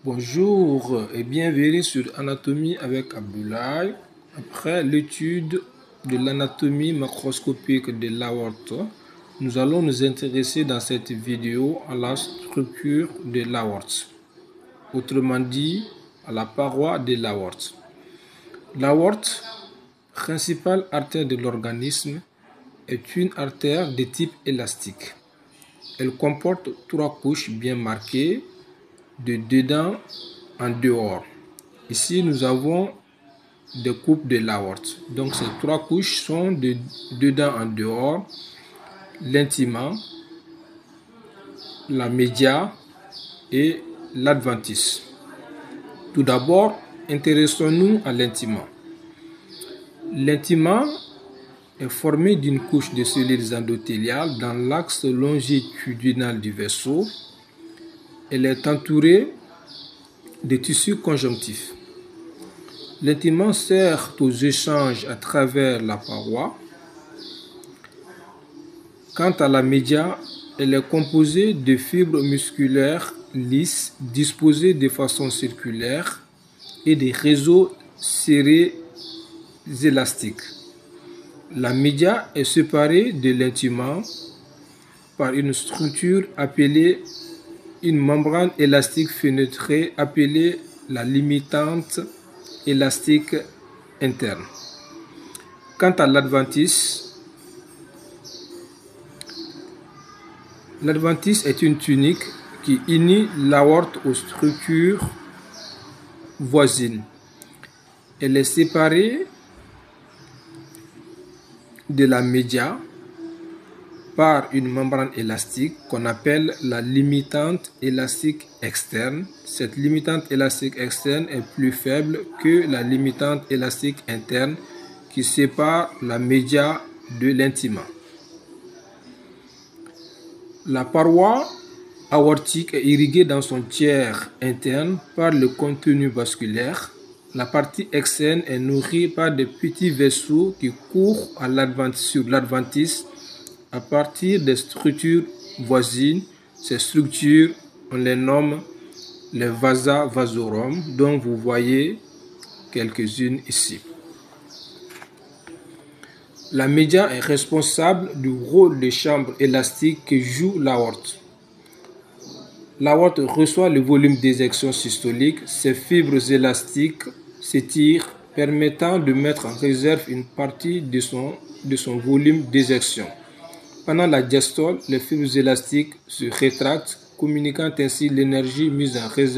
Bonjour et bienvenue sur Anatomie avec Abdoulaye. Après l'étude de l'anatomie macroscopique de l'aorte, nous allons nous intéresser dans cette vidéo à la structure de l'aorte, autrement dit à la paroi de l'aorte. L'aorte, principale artère de l'organisme, est une artère de type élastique. Elle comporte 3 couches bien marquées de dedans en dehors. Ici, nous avons des coupes de l'aorte. Donc, ces 3 couches sont de dedans en dehors: l'intima, la média et l'adventice. Tout d'abord, intéressons-nous à l'intima. L'intima est formé d'une couche de cellules endothéliales dans l'axe longitudinal du vaisseau. Elle est entourée de tissus conjonctifs. L'intima sert aux échanges à travers la paroi. Quant à la média, elle est composée de fibres musculaires lisses disposées de façon circulaire et des réseaux serrés élastiques. La média est séparée de l'intima par une structure appelée une membrane élastique fenêtrée appelée la limitante élastique interne. Quant à l'adventice, l'adventice est une tunique qui unit l'aorte aux structures voisines. Elle est séparée de la média par une membrane élastique qu'on appelle la limitante élastique externe. Cette limitante élastique externe est plus faible que la limitante élastique interne qui sépare la média de l'intima. La paroi aortique est irriguée dans son tiers interne par le contenu vasculaire. La partie externe est nourrie par des petits vaisseaux qui courent sur l'adventice à partir des structures voisines. Ces structures, on les nomme les vasa vasorum, dont vous voyez quelques-unes ici. La média est responsable du rôle de chambre élastique que joue l'aorte. L'aorte reçoit le volume d'éjection systolique. Ces fibres élastiques s'étirent, permettant de mettre en réserve une partie de son volume d'éjection. Pendant la diastole, les fibres élastiques se rétractent, communiquant ainsi l'énergie mise en réserve